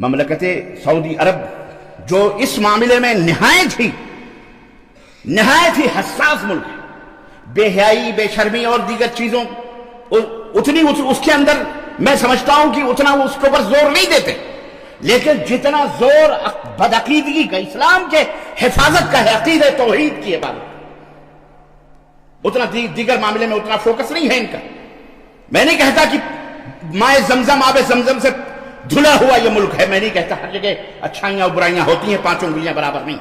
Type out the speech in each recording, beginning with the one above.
مملکت سعودی عرب جو اس معاملے میں نہایت ہی حساس ملک ہے، بے حیائی، بے شرمی اور دیگر چیزوں اتنی اس کے اندر میں سمجھتا ہوں کہ اتنا وہ اس کے اوپر زور نہیں دیتے، لیکن جتنا زور بدعقیدگی کا، اسلام کے حفاظت کا ہے، عقیدہ توحید کی حفاظت، اتنا دیگر معاملے میں اتنا فوکس نہیں ہے ان کا۔ میں نہیں کہتا کہ مائے زمزم، آب زمزم سے دھلا ہوا یہ ملک ہے، میں نہیں کہتا ہر جگہ اچھائیاں اور برائیاں ہوتی ہیں، پانچوں انگلیاں برابر نہیں،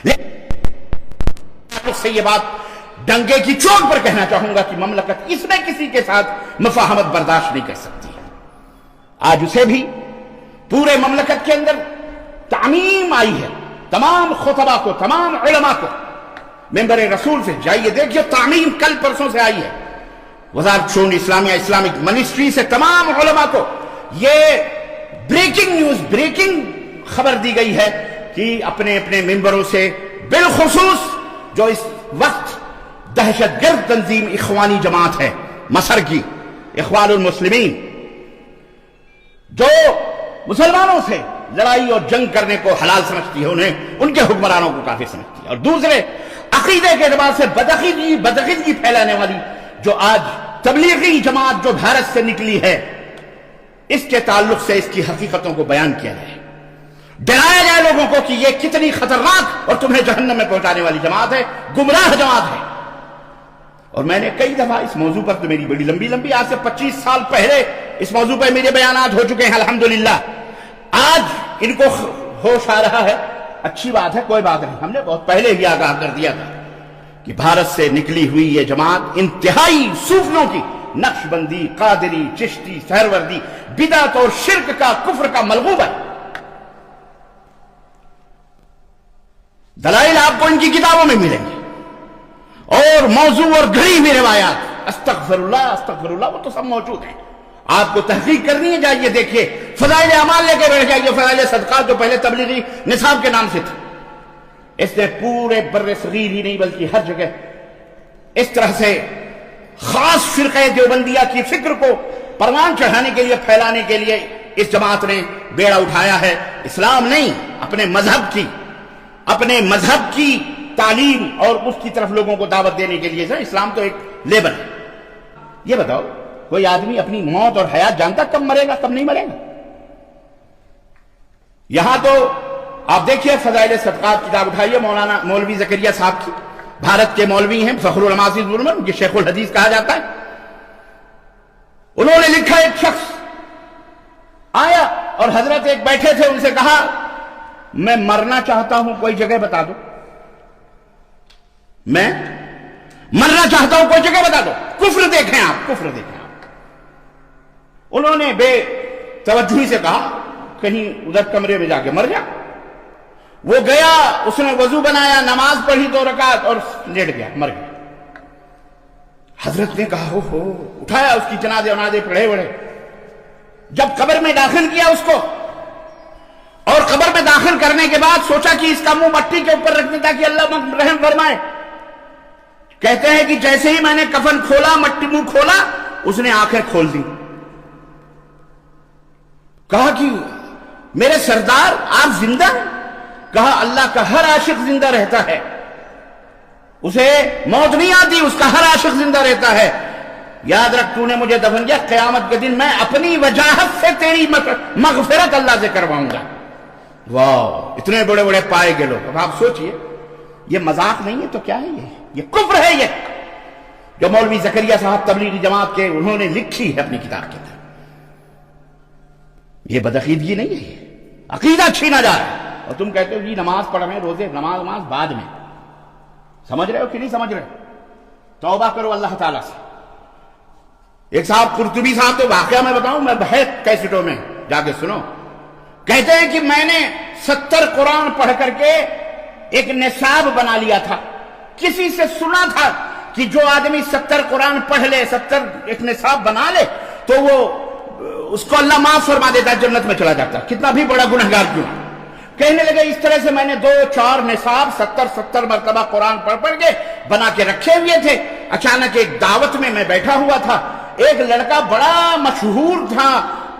لیکن سے یہ بات ڈنگے کی چوٹ پر کہنا چاہوں گا کہ مملکت اس میں کسی کے ساتھ مفاہمت برداشت نہیں کر سکتی ہے۔ آج اسے بھی پورے مملکت کے اندر تعمیم آئی ہے، تمام خطبہ کو، تمام علماء کو ممبر رسول سے جائیے دیکھیے، تعمیم کل پرسوں سے آئی ہے، وزارت شؤون اسلامیہ، اسلامک منسٹری سے تمام علماء کو یہ بریکنگ نیوز، بریکنگ خبر دی گئی ہے کہ اپنے اپنے ممبروں سے، بالخصوص جو اس وقت دہشت گرد تنظیم اخوانی جماعت ہے مصر کی، اخوان المسلمین، جو مسلمانوں سے لڑائی اور جنگ کرنے کو حلال سمجھتی ہے، انہیں ان کے حکمرانوں کو کافر سمجھتی ہے، اور دوسرے عقیدے کے اعتبار سے بدعقیدگی پھیلانے والی جو آج تبلیغی جماعت جو بھارت سے نکلی ہے، اس کے تعلق سے اس کی حقیقتوں کو بیان کیا جائے، ڈرایا جائے لوگوں کو کہ یہ کتنی خطرناک اور تمہیں جہنم میں پہنچانے والی جماعت ہے، گمراہ جماعت ہے۔ اور میں نے کئی دفعہ اس موضوع پر، تو میری بڑی لمبی آج سے 25 سال پہلے اس موضوع پر میرے بیانات ہو چکے ہیں الحمدللہ، آج ان کو ہوش آ رہا ہے، اچھی بات ہے، کوئی بات نہیں، ہم نے بہت پہلے ہی آگاہ کر دیا تھا کہ بھارت سے نکلی ہوئی یہ جماعت انتہائی صوفیوں کی، نقش بندی، قادری، چشتی، سہروردی، بدعت اور شرک کا، کفر کا ملغوب ہے۔ دلائل آپ کو ان کی کتابوں میں ملیں گے، اور موضوع اور گھڑی ہوئی روایات، استغفر اللہ، وہ تو سب موجود ہیں، آپ کو تحقیق کرنی ہے، جائیے دیکھیے، فضائل اعمال لے کے بیٹھ جائیے، فضائل صدقات جو پہلے تبلیغی نصاب کے نام سے تھے، اس نے پورے بر صغیر ہی نہیں بلکہ ہر جگہ اس طرح سے خاص فرقہ دیوبندیہ کی فکر کو پروان چڑھانے کے لیے، پھیلانے کے لیے اس جماعت نے بیڑا اٹھایا ہے۔ اسلام نہیں، اپنے مذہب کی تعلیم اور اس کی طرف لوگوں کو دعوت دینے کے لیے، اسلام تو ایک لیبل ہے۔ یہ بتاؤ، کوئی آدمی اپنی موت اور حیات جانتا کب مرے گا کب نہیں مرے گا؟ یہاں تو آپ دیکھیے، فضائل صدقات کتاب اٹھائیے، مولوی زکریا صاحب کی، بھارت کے مولوی ہیں، فخر العلماء ان کے شیخ الحدیث کہا جاتا ہے، انہوں نے لکھا، ایک شخص آیا اور حضرت ایک بیٹھے تھے، ان سے کہا میں مرنا چاہتا ہوں، کوئی جگہ بتا دو، میں مرنا چاہتا ہوں، کوئی جگہ بتا دو، کفر دیکھیں آپ۔ انہوں نے بے توجہی سے کہا کہیں ادھر کمرے میں جا کے مر جا۔ وہ گیا، اس نے وضو بنایا، نماز پڑھی 2 رکعت اور لیٹ گیا، مر گیا۔ حضرت نے کہا ہو، اٹھایا اس کی جنازے پڑھے بڑھے، جب قبر میں داخل کیا اس کو، اور قبر میں داخل کرنے کے بعد سوچا کہ اس کا منہ مٹی کے اوپر رکھنے تاکہ اللہ رحم فرمائے، کہتے ہیں کہ جیسے ہی میں نے کفن کھولا، مٹی منہ کھولا، اس نے آنکھیں کھول دی، کہا کہ میرے سردار آپ زندہ ہیں؟ کہا اللہ کا ہر عاشق زندہ رہتا ہے، اسے موت نہیں آتی، اس کا ہر عاشق زندہ رہتا ہے، یاد رکھ تو نے مجھے دفن کیا، قیامت کے دن میں اپنی وجاہت سے تیری مغفرت اللہ سے کرواؤں گا۔ واہ، اتنے بڑے بڑے پائے گئے لوگ۔ اب آپ سوچئے، یہ مذاق نہیں ہے تو کیا ہے؟ یہ کفر ہے، یہ جو مولوی زکریا صاحب تبلیغی جماعت کے انہوں نے لکھی ہے اپنی کتاب کے اندر، یہ بدعقیدگی نہیں ہے، یہ عقیدہ چھینا جا رہا ہے۔ اور تم کہتے ہو جی نماز پڑھ رہے ہیں، روزے، نماز بعد میں، سمجھ رہے ہو کہ نہیں سمجھ رہے؟ توبہ کرو اللہ تعالیٰ سے۔ ایک صاحب قرطبی صاحب، تو واقعہ میں بتاؤں، میں بہت کیسٹوں میں جا کے سنو، کہتے ہیں کہ میں نے 70 قرآن پڑھ کر کے ایک نصاب بنا لیا تھا، کسی سے سنا تھا کہ جو آدمی 70 قرآن پڑھ لے، 70 ایک نصاب بنا لے، تو وہ اس کو اللہ معاف فرما دیتا ہے، جنت میں چلا جاتا ہے، کتنا بھی بڑا گنہگار کیوں۔ کہنے لگے اس طرح سے میں نے 2-4 نصاب 70 مرتبہ قرآن پڑھ کے بنا کے رکھے ہوئے تھے۔ اچانک ایک دعوت میں بیٹھا ہوا تھا، ایک لڑکا بڑا مشہور تھا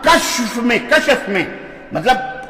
کشف میں، مطلب